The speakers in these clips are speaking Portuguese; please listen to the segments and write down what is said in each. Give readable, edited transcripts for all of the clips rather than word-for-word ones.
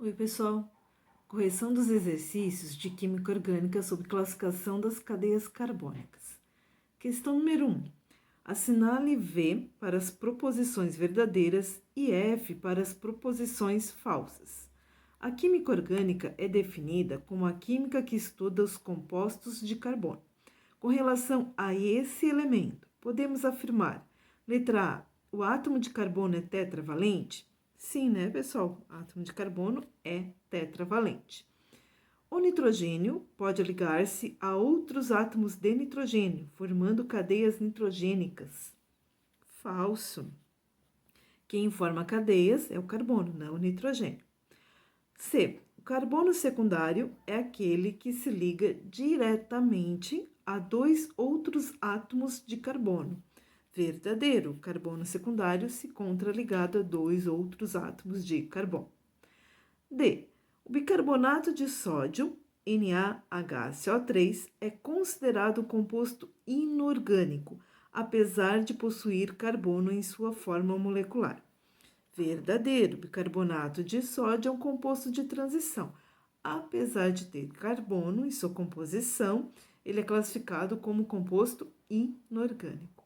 Oi, pessoal. Correção dos exercícios de química orgânica sob classificação das cadeias carbônicas. Questão número 1. Assinale V para as proposições verdadeiras e F para as proposições falsas. A química orgânica é definida como a química que estuda os compostos de carbono. Com relação a esse elemento, podemos afirmar: letra A, o átomo de carbono é tetravalente? Sim, né, pessoal? O átomo de carbono é tetravalente. O nitrogênio pode ligar-se a outros átomos de nitrogênio, formando cadeias nitrogênicas. Falso. Quem forma cadeias é o carbono, não o nitrogênio. C. O carbono secundário é aquele que se liga diretamente a dois outros átomos de carbono. Verdadeiro, o carbono secundário se encontra ligado a dois outros átomos de carbono. D. O bicarbonato de sódio, NaHCO3, é considerado um composto inorgânico, apesar de possuir carbono em sua forma molecular. Verdadeiro, bicarbonato de sódio é um composto de transição. Apesar de ter carbono em sua composição, ele é classificado como composto inorgânico.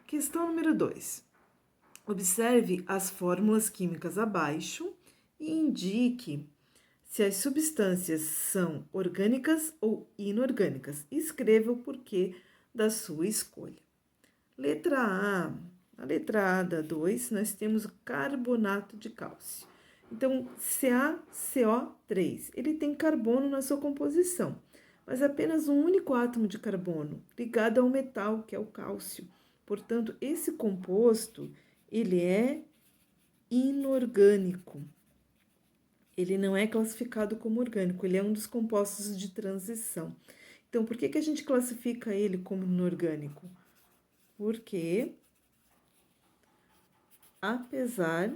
Questão número 2. Observe as fórmulas químicas abaixo e indique se as substâncias são orgânicas ou inorgânicas. Escreva o porquê da sua escolha. Letra A. Na letra A da 2, nós temos o carbonato de cálcio. Então, CaCO3, ele tem carbono na sua composição, mas apenas um único átomo de carbono ligado ao metal, que é o cálcio. Portanto, esse composto, ele é inorgânico. Ele não é classificado como orgânico, ele é um dos compostos de transição. Então, por que a gente classifica ele como inorgânico? Porque, apesar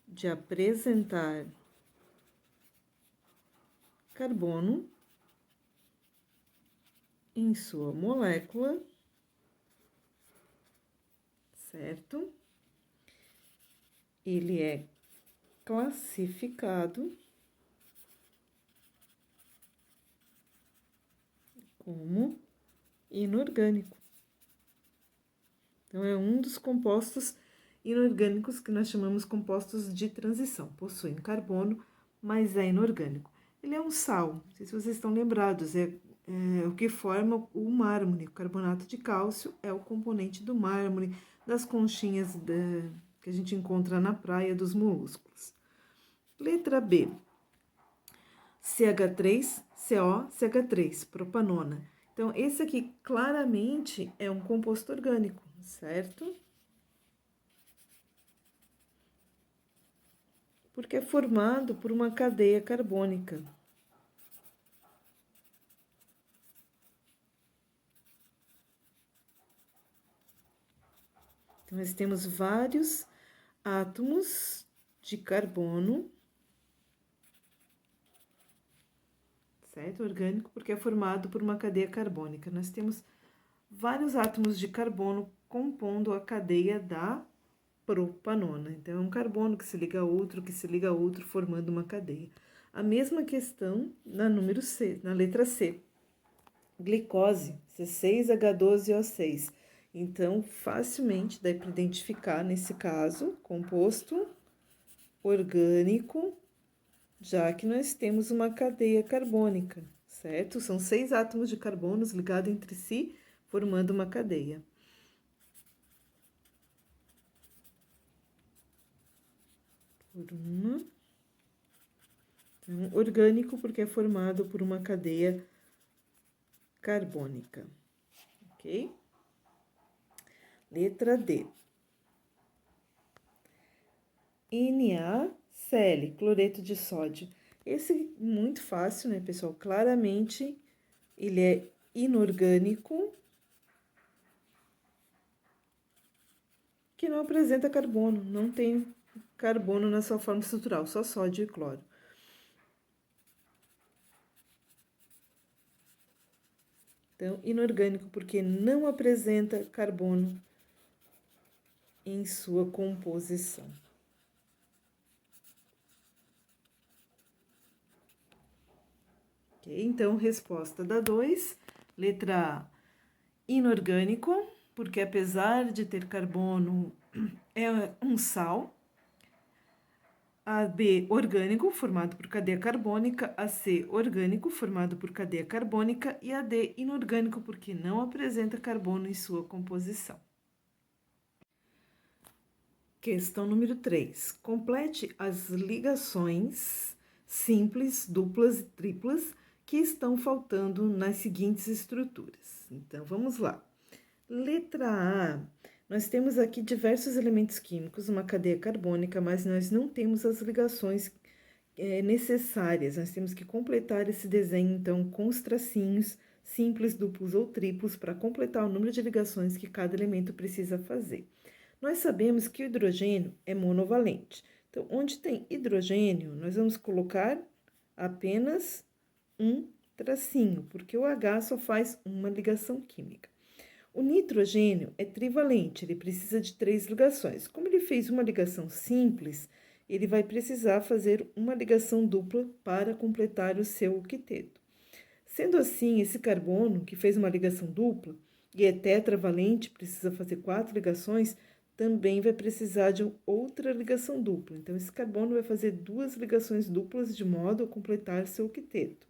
de apresentar carbono em sua molécula, certo? Ele é classificado como inorgânico. Então, é um dos compostos inorgânicos que nós chamamos compostos de transição. Possuem carbono, mas é inorgânico. Ele é um sal, não sei se vocês estão lembrados, é o que forma o mármore. O carbonato de cálcio é o componente do mármore, das conchinhas que a gente encontra na praia, dos molúsculos. Letra B. CH3CO, CH3, propanona. Então, esse aqui claramente é um composto orgânico, certo? Porque é formado por uma cadeia carbônica. Então, nós temos vários átomos de carbono, certo? Orgânico, porque é formado por uma cadeia carbônica. Nós temos vários átomos de carbono compondo a cadeia da propanona. Então, é um carbono que se liga a outro, que se liga a outro, formando uma cadeia. A mesma questão na número C, na letra C. Glicose, C6H12O6. Então, facilmente dá para identificar, nesse caso, composto orgânico, já que nós temos uma cadeia carbônica, certo? São 6 átomos de carbono ligados entre si, formando uma cadeia. Então, orgânico porque é formado por uma cadeia carbônica, ok? Letra D. NaCl, cloreto de sódio. Esse é muito fácil, né, pessoal? Claramente, ele é inorgânico, que não apresenta carbono, não tem carbono na sua forma estrutural, só sódio e cloro. Então, inorgânico porque não apresenta carbono em sua composição. Ok? Então, resposta da 2, letra A, inorgânico, porque apesar de ter carbono, é um sal. A B, orgânico, formado por cadeia carbônica. A C, orgânico, formado por cadeia carbônica. E a D, inorgânico, porque não apresenta carbono em sua composição. Questão número 3. Complete as ligações simples, duplas e triplas que estão faltando nas seguintes estruturas. Então, vamos lá. Letra A, nós temos aqui diversos elementos químicos, uma cadeia carbônica, mas nós não temos as ligações necessárias. Nós temos que completar esse desenho, então, com os tracinhos simples, duplos ou triplos para completar o número de ligações que cada elemento precisa fazer. Nós sabemos que o hidrogênio é monovalente. Então, onde tem hidrogênio, nós vamos colocar apenas um tracinho, porque o H só faz uma ligação química. O nitrogênio é trivalente, ele precisa de 3 ligações. Como ele fez uma ligação simples, ele vai precisar fazer uma ligação dupla para completar o seu octeto. Sendo assim, esse carbono, que fez uma ligação dupla e é tetravalente, precisa fazer 4 ligações, também vai precisar de outra ligação dupla. Então, esse carbono vai fazer 2 ligações duplas de modo a completar seu octeto.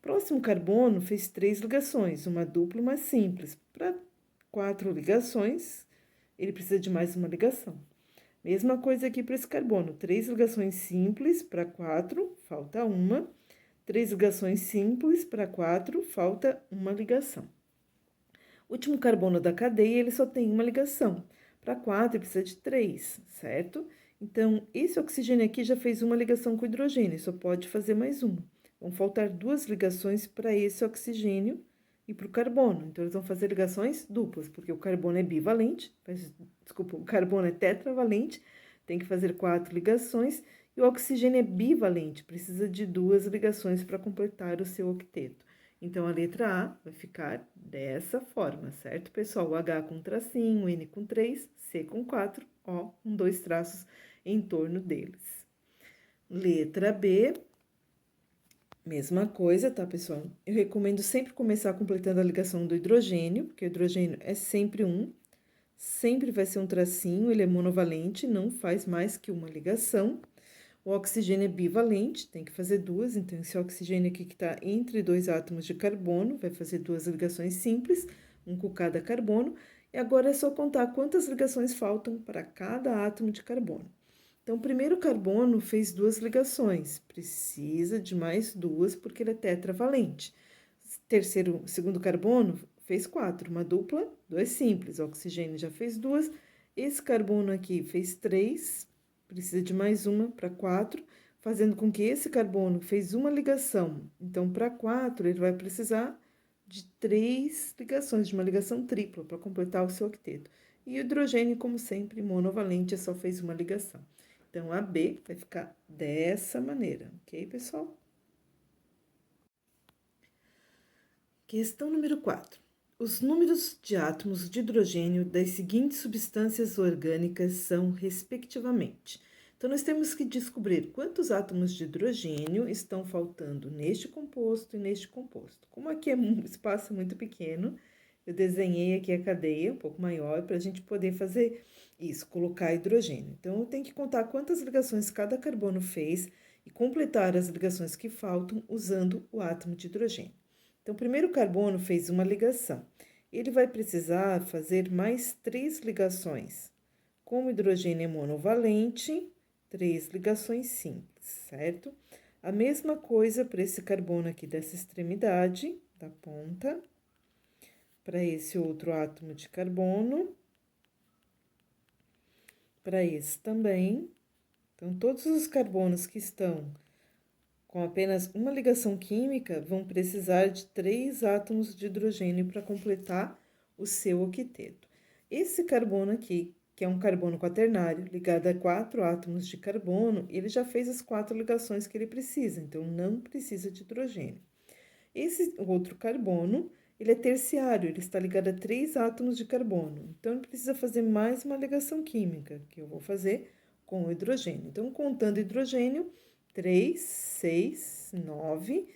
Próximo carbono fez 3 ligações, uma dupla e uma simples. Para 4 ligações, ele precisa de mais uma ligação. Mesma coisa aqui para esse carbono, 3 ligações simples para 4, falta uma. 3 ligações simples para 4, falta uma ligação. O último carbono da cadeia, ele só tem uma ligação. Para 4, ele precisa de 3, certo? Então, esse oxigênio aqui já fez uma ligação com o hidrogênio, só pode fazer mais uma. Vão faltar 2 ligações para esse oxigênio e para o carbono. Então, eles vão fazer ligações duplas, porque o carbono é bivalente, o carbono é tetravalente, tem que fazer 4 ligações, e o oxigênio é bivalente, precisa de 2 ligações para completar o seu octeto. Então, a letra A vai ficar dessa forma, certo, pessoal? O H com tracinho, N com 3, C com 4, O com 2 traços em torno deles. Letra B, mesma coisa, tá, pessoal? Eu recomendo sempre começar completando a ligação do hidrogênio, porque o hidrogênio é sempre sempre vai ser um tracinho, ele é monovalente, não faz mais que uma ligação. O oxigênio é bivalente, tem que fazer 2, então esse oxigênio aqui que está entre 2 átomos de carbono, vai fazer 2 ligações simples, um com cada carbono, e agora é só contar quantas ligações faltam para cada átomo de carbono. Então, o primeiro carbono fez 2 ligações, precisa de mais 2 porque ele é tetravalente. Segundo carbono fez 4, uma dupla, 2 simples, o oxigênio já fez 2, esse carbono aqui fez 3, precisa de mais uma para 4, fazendo com que esse carbono fez uma ligação. Então, para 4, ele vai precisar de 3 ligações, de uma ligação tripla, para completar o seu octeto. E o hidrogênio, como sempre, monovalente, só fez uma ligação. Então, a B vai ficar dessa maneira, ok, pessoal? Questão número 4. Os números de átomos de hidrogênio das seguintes substâncias orgânicas são, respectivamente. Então, nós temos que descobrir quantos átomos de hidrogênio estão faltando neste composto e neste composto. Como aqui é um espaço muito pequeno, eu desenhei aqui a cadeia um pouco maior para a gente poder fazer isso, colocar hidrogênio. Então, eu tenho que contar quantas ligações cada carbono fez e completar as ligações que faltam usando o átomo de hidrogênio. Então, o primeiro carbono fez uma ligação. Ele vai precisar fazer mais 3 ligações. Como o hidrogênio é monovalente, 3 ligações simples, certo? A mesma coisa para esse carbono aqui dessa extremidade, da ponta, para esse outro átomo de carbono, para esse também. Então, todos os carbonos que estão com apenas uma ligação química vão precisar de 3 átomos de hidrogênio para completar o seu octeto. Esse carbono aqui, que é um carbono quaternário, ligado a 4 átomos de carbono, ele já fez as 4 ligações que ele precisa, então não precisa de hidrogênio. Esse outro carbono, ele é terciário, ele está ligado a 3 átomos de carbono, então ele precisa fazer mais uma ligação química, que eu vou fazer com o hidrogênio. Então, contando hidrogênio, 3, 6, 9,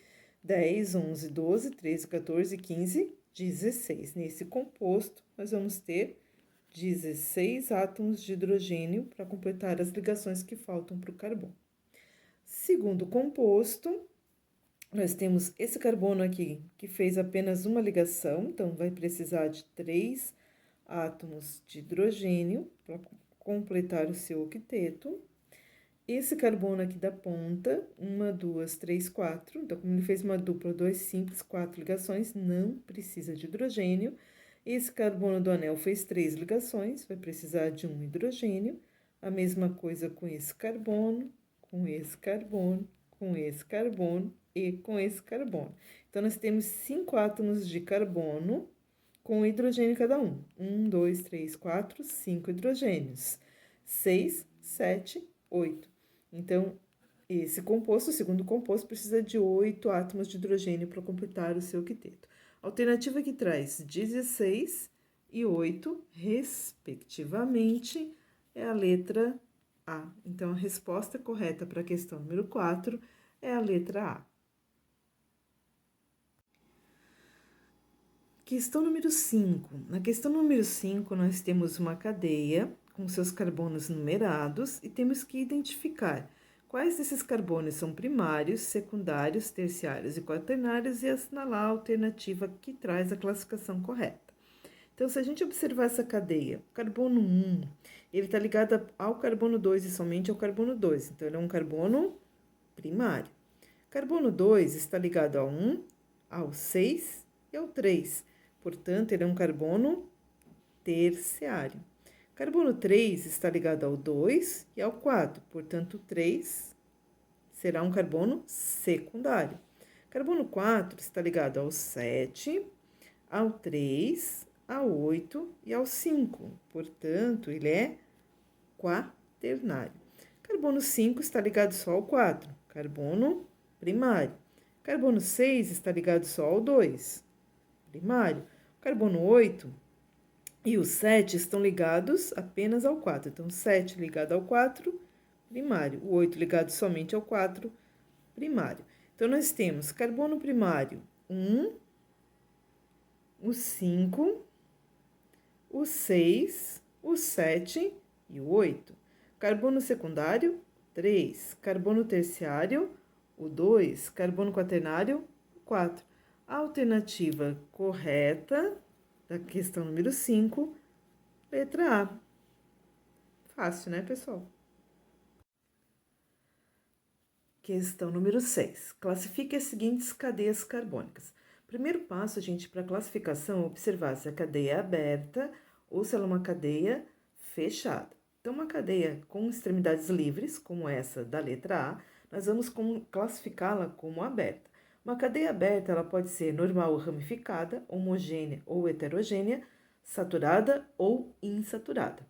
10, 11, 12, 13, 14, 15, 16. Nesse composto, nós vamos ter 16 átomos de hidrogênio para completar as ligações que faltam para o carbono. Segundo composto, nós temos esse carbono aqui, que fez apenas uma ligação, então vai precisar de 3 átomos de hidrogênio para completar o seu octeto. Esse carbono aqui da ponta, 1, 2, 3, 4. Então, como ele fez uma dupla, 2 simples, 4 ligações, não precisa de hidrogênio. Esse carbono do anel fez 3 ligações, vai precisar de um hidrogênio. A mesma coisa com esse carbono, com esse carbono, com esse carbono e com esse carbono. Então, nós temos 5 átomos de carbono com hidrogênio cada um. 1, 2, 3, 4, 5 hidrogênios. 6, 7, 8. Então, esse composto, o segundo composto, precisa de 8 átomos de hidrogênio para completar o seu octeto. A alternativa que traz 16 e 8, respectivamente, é a letra A. Então, a resposta correta para a questão número 4 é a letra A. Questão número 5. Na questão número 5, nós temos uma cadeia com seus carbonos numerados e temos que identificar quais desses carbonos são primários, secundários, terciários e quaternários e assinalar a alternativa que traz a classificação correta. Então, se a gente observar essa cadeia, o carbono 1, ele está ligado ao carbono 2 e somente ao carbono 2. Então, ele é um carbono primário. Carbono 2 está ligado ao 1, ao 6 e ao 3. Portanto, ele é um carbono terciário. Carbono 3 está ligado ao 2 e ao 4. Portanto, 3 será um carbono secundário. Carbono 4 está ligado ao 7, ao 3, ao 8 e ao 5. Portanto, ele é quaternário. Carbono 5 está ligado só ao 4, carbono primário. Carbono 6 está ligado só ao 2, primário. Carbono 8 e o 7 estão ligados apenas ao 4. Então, 7 ligado ao 4, primário. O 8 ligado somente ao 4, primário. Então, nós temos carbono primário 1, o 5, o 6, o 7 e o 8. Carbono secundário, 3. Carbono terciário, o 2. Carbono quaternário, o 4. A alternativa correta da questão número 5, letra A. Fácil, né, pessoal? Questão número 6. Classifique as seguintes cadeias carbônicas. Primeiro passo, gente, para a classificação é observar se a cadeia é aberta ou se ela é uma cadeia fechada. Então, uma cadeia com extremidades livres, como essa da letra A, nós vamos classificá-la como aberta. Uma cadeia aberta, ela pode ser normal ou ramificada, homogênea ou heterogênea, saturada ou insaturada.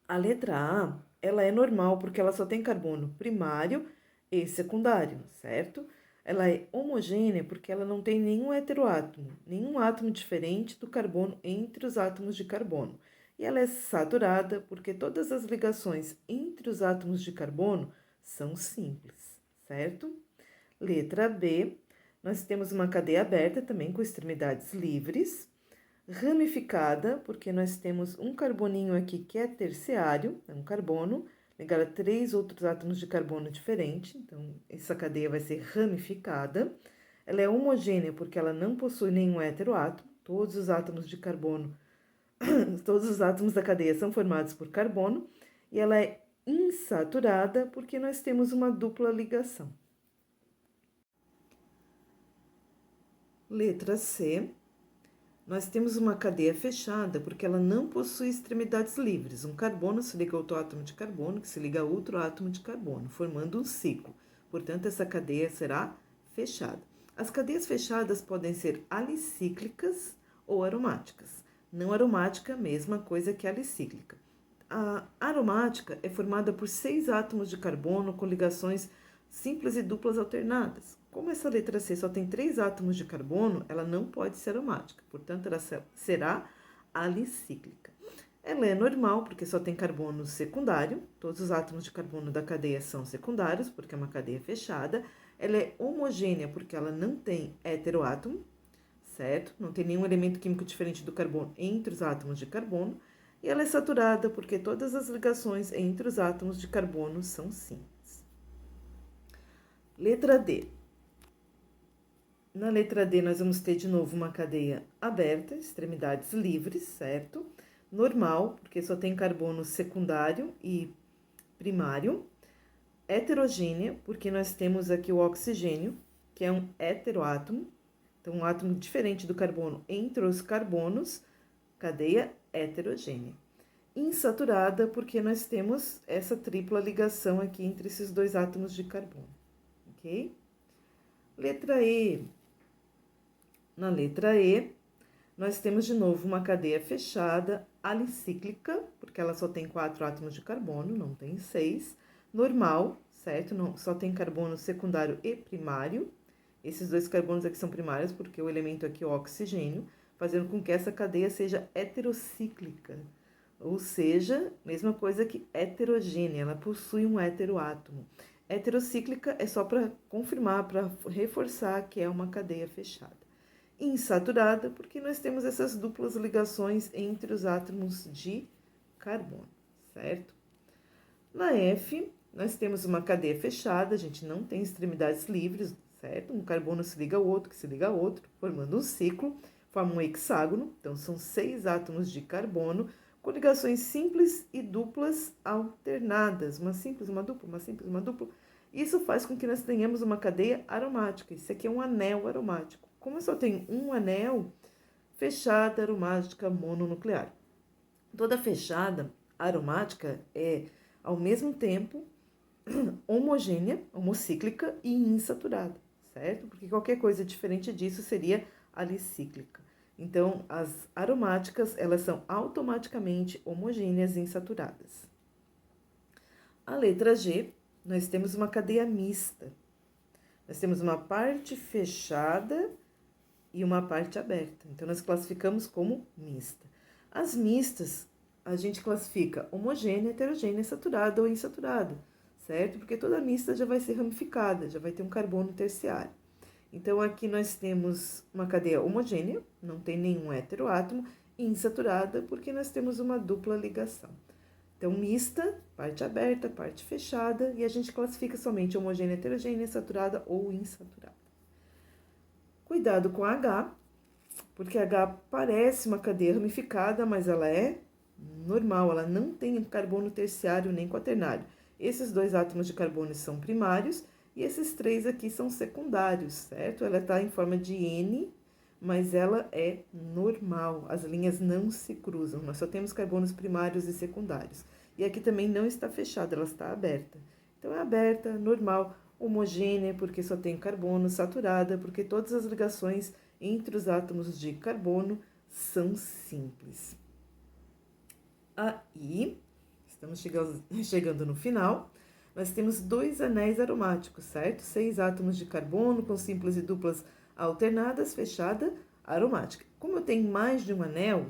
A letra A, ela é normal porque ela só tem carbono primário e secundário, certo? Ela é homogênea porque ela não tem nenhum heteroátomo, nenhum átomo diferente do carbono entre os átomos de carbono. E ela é saturada porque todas as ligações entre os átomos de carbono são simples, certo? Letra B, nós temos uma cadeia aberta também com extremidades livres, ramificada, porque nós temos um carboninho aqui que é terciário, é um carbono, ligado a 3 outros átomos de carbono diferentes, então essa cadeia vai ser ramificada. Ela é homogênea porque ela não possui nenhum heteroátomo, todos os átomos de carbono, todos os átomos da cadeia são formados por carbono, e ela é insaturada porque nós temos uma dupla ligação. Letra C. Nós temos uma cadeia fechada porque ela não possui extremidades livres. Um carbono se liga a outro átomo de carbono, que se liga a outro átomo de carbono, formando um ciclo. Portanto, essa cadeia será fechada. As cadeias fechadas podem ser alicíclicas ou aromáticas. Não aromática, mesma coisa que alicíclica. A aromática é formada por 6 átomos de carbono com ligações simples e duplas alternadas. Como essa letra C só tem 3 átomos de carbono, ela não pode ser aromática, portanto, ela será alicíclica. Ela é normal porque só tem carbono secundário, todos os átomos de carbono da cadeia são secundários, porque é uma cadeia fechada. Ela é homogênea porque ela não tem heteroátomo, certo? Não tem nenhum elemento químico diferente do carbono entre os átomos de carbono. E ela é saturada porque todas as ligações entre os átomos de carbono são simples. Letra D. Na letra D, nós vamos ter de novo uma cadeia aberta, extremidades livres, certo? Normal, porque só tem carbono secundário e primário. Heterogênea, porque nós temos aqui o oxigênio, que é um heteroátomo, então um átomo diferente do carbono entre os carbonos, cadeia heterogênea. Insaturada, porque nós temos essa tripla ligação aqui entre esses dois átomos de carbono, ok? Letra E. Na letra E, nós temos de novo uma cadeia fechada, alicíclica, porque ela só tem 4 átomos de carbono, não tem 6. Normal, certo? Não, só tem carbono secundário e primário. Esses dois carbonos aqui são primários, porque o elemento aqui é o oxigênio, fazendo com que essa cadeia seja heterocíclica. Ou seja, mesma coisa que heterogênea, ela possui um heteroátomo. Heterocíclica é só para confirmar, para reforçar que é uma cadeia fechada. Insaturada, porque nós temos essas duplas ligações entre os átomos de carbono, certo? Na F, nós temos uma cadeia fechada, a gente não tem extremidades livres, certo? Um carbono se liga ao outro, que se liga ao outro, formando um ciclo, forma um hexágono, então são 6 átomos de carbono, com ligações simples e duplas alternadas, uma simples, uma dupla, uma simples, uma dupla. Isso faz com que nós tenhamos uma cadeia aromática, isso aqui é um anel aromático. Como eu só tenho um anel, fechada aromática mononuclear. Toda fechada aromática é, ao mesmo tempo, homogênea, homocíclica e insaturada, certo? Porque qualquer coisa diferente disso seria alicíclica. Então, as aromáticas, elas são automaticamente homogêneas e insaturadas. A letra G, nós temos uma cadeia mista. Nós temos uma parte fechada e uma parte aberta. Então, nós classificamos como mista. As mistas, a gente classifica homogênea, heterogênea, saturada ou insaturada, certo? Porque toda mista já vai ser ramificada, já vai ter um carbono terciário. Então, aqui nós temos uma cadeia homogênea, não tem nenhum heteroátomo, e insaturada, porque nós temos uma dupla ligação. Então, mista, parte aberta, parte fechada, e a gente classifica somente homogênea, heterogênea, saturada ou insaturada. Cuidado com H, porque H parece uma cadeia ramificada, mas ela é normal, ela não tem carbono terciário nem quaternário. Esses dois átomos de carbono são primários e esses 3 aqui são secundários, certo? Ela está em forma de N, mas ela é normal, as linhas não se cruzam, nós só temos carbonos primários e secundários. E aqui também não está fechada, ela está aberta. Então, é aberta, normal, homogênea, porque só tem carbono, saturada, porque todas as ligações entre os átomos de carbono são simples. Aí, estamos chegando no final, nós temos 2 anéis aromáticos, certo? 6 átomos de carbono com simples e duplas alternadas, fechada, aromática. Como eu tenho mais de um anel,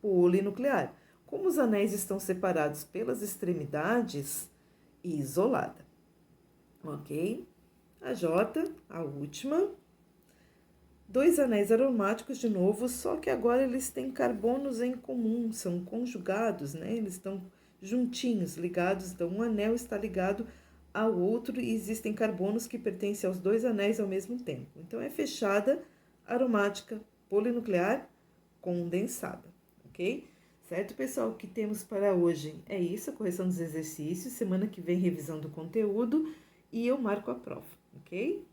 polinuclear. Como os anéis estão separados pelas extremidades, isolada. Ok? A J, a última. 2 anéis aromáticos de novo, só que agora eles têm carbonos em comum, são conjugados, né? Eles estão juntinhos, ligados, então um anel está ligado ao outro e existem carbonos que pertencem aos 2 anéis ao mesmo tempo. Então, é fechada, aromática, polinuclear, condensada, ok? Certo, pessoal? O que temos para hoje é isso, a correção dos exercícios. Semana que vem, revisão do conteúdo e eu marco a prova, ok?